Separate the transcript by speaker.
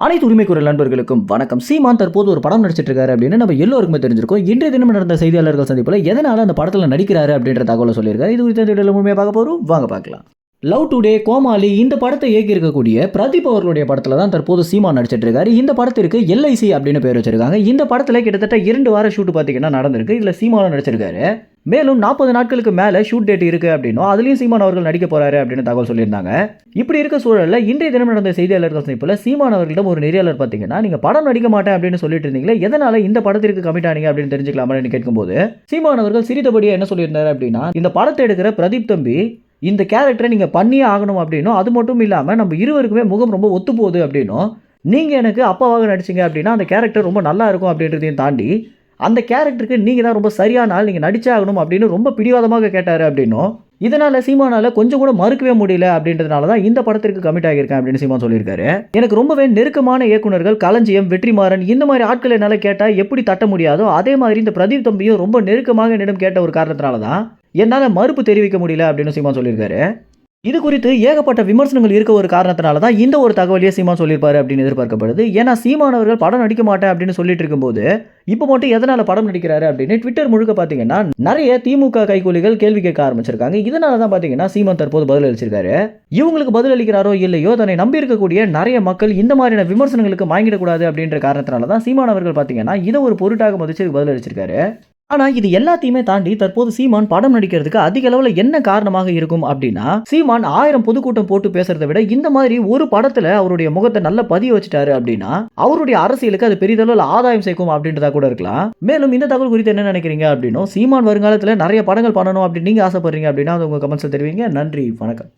Speaker 1: அனைத்து உரிமைக்குரல் நண்பர்களுக்கும் வணக்கம். சீமான் தற்போது ஒரு படம் நடிச்சிட்டு இருக்காரு அப்படின்னு நம்ம எல்லோருக்குமே தெரிஞ்சிருக்கும். இன்றைய தினம் நடந்த செய்தியாளர்கள் சந்திப்புல எதனால அந்த படத்துல நடிக்கிறாரு அப்படின்ற தகவலை சொல்லியிருக்காரு. இது குறித்த முழுமையாக பார்க்க போறோம், வாங்க பார்க்கலாம். லவ் டுடே, கோமாளி இந்த படத்தை இயக்கி இருக்கக்கூடிய பிரதீப் அவர்களுடைய படத்துல தான் தற்போது சீமான் நடிச்சிட்டு இருக்காரு. இந்த படத்திற்கு எல்ஐசி அப்படின்னு பேர் வச்சிருக்காங்க. இந்த படத்துல கிட்டத்தட்ட 2 வார ஷூட் பாத்தீங்கன்னா நடந்திருக்கு. இதுல சீமானும் நடிச்சிருக்காரு. மேலும் 40 நாட்களுக்கு மேல ஷூட் டேட் இருக்கு அப்படின்னும் அதுலயும் சீமான் அவர்கள் நடிக்க போறாரு அப்படின்னு தகவல் சொல்லியிருந்தாங்க. இப்படி இருக்க சூழல்ல இன்றைய தினம் நடந்த செய்தியாளர்கள் சந்திப்புல சீமான் அவர்களிடம் ஒரு நெறியாளர் பாத்தீங்கன்னா, நீங்க படம் நடிக்க மாட்டேன் அப்படின்னு சொல்லிட்டு இருந்தீங்களே, எதனால இந்த படத்திற்கு கமிட் ஆனீங்க அப்படின்னு தெரிஞ்சுக்கலாமா கேட்கும்போது சீமான் அவர்கள் சிரித்தபடியே என்ன சொல்லியிருந்தாரு அப்படின்னா, இந்த படத்தை எடுக்கிற பிரதீப் தம்பி இந்த கேரக்டரை நீங்க பண்ணியே ஆகணும் அப்படின்னும், அது மட்டும் இல்லாம நம்ம இருவருக்குமே முகம் ரொம்ப ஒத்து போகுது அப்படின்னும், நீங்க எனக்கு அப்பாவாக நடிச்சீங்க அப்படின்னா அந்த கேரக்டர் ரொம்ப நல்லா இருக்கும் அப்படின்றதையும் தாண்டி அந்த கேரக்டருக்கு நீங்க தான் ரொம்ப சரியான ஆள், நீங்க நடிச்சே ஆகணும் அப்படின்னு ரொம்ப பிடிவாதமாக கேட்டாரு அப்படின்னும், இதனால சீமானால கொஞ்சம் கூட மறுக்கவே முடியல அப்படின்றதுனால தான் இந்த படத்திற்கு கமிட் ஆகியிருக்கேன் அப்படின்னு சீமான் சொல்லியிருக்காரு. எனக்கு ரொம்பவே நெருக்கமான இயக்குனர்கள் களஞ்சியம், வெற்றிமாறன் இந்த மாதிரி ஆட்கள் என்னால கேட்டா எப்படி தட்ட முடியாதோ அதே மாதிரி இந்த பிரதீப் தம்பியும் ரொம்ப நெருக்கமாக என்னிடம் கேட்ட ஒரு காரணத்தினால தான் என்னால மறுப்பு தெரிவிக்க முடியல அப்படின்னு சீமான் சொல்லியிருக்காரு. இது குறித்து ஏகப்பட்ட விமர்சனங்கள் இருக்க ஒரு காரணத்தினால தான் இந்த ஒரு தகவலையே சீமான் சொல்லியிருப்பாரு அப்படின்னு எதிர்பார்க்கப்படுது. ஏன்னா சீமான் அவர்கள் படம் நடிக்க மாட்டேன் அப்படின்னு சொல்லிட்டு இருக்கும்போது இப்போ மட்டும் எதனால படம் நடிக்கிறாரு அப்படின்னு ட்விட்டர் முழுக்க பார்த்தீங்கன்னா நிறைய திமுக கைக்கூலிகள் கேள்வி கேட்க ஆரம்பிச்சிருக்காங்க. இதனால தான் பார்த்தீங்கன்னா சீமான் தற்போது பதில் அளிச்சிருக்காரு. இவங்களுக்கு பதில் அளிக்கிறாரோ இல்லையோ, தன்னை நம்பி இருக்கக்கூடிய நிறைய மக்கள் இந்த மாதிரியான விமர்சனங்களுக்கு வாங்கிடக்கூடாது அப்படின்ற காரணத்தினால தான் சீமான் அவர்கள் பார்த்தீங்கன்னா இதை ஒரு பொருட்டாக மதிச்சு பதில் அளிச்சிருக்காரு. ஆனா இது எல்லாத்தையுமே தாண்டி தற்போது சீமான் படம் நடிக்கிறதுக்கு அதிக அளவுல என்ன காரணமாக இருக்கும் அப்படின்னா, சீமான் 1000 பொதுக்கூட்டம் போட்டு பேசுறதை விட இந்த மாதிரி ஒரு படத்துல அவருடைய முகத்தை நல்ல பதிய வச்சுட்டாரு அப்படின்னா அவருடைய அரசியலுக்கு அது பெரிதளவுல ஆதாயம் சேர்க்கும் அப்படின்றதா கூட இருக்கலாம். மேலும் இந்த தகவல் குறித்து என்ன நினைக்கிறீங்க அப்படின்னும், சீமான் வருங்காலத்துல நிறைய படங்கள் பண்ணணும் அப்படின்னு நீங்க ஆசைப்படுறீங்க அப்படின்னா அது உங்க கமெண்ட்ஸ்ல தெரிவிங்க. நன்றி, வணக்கம்.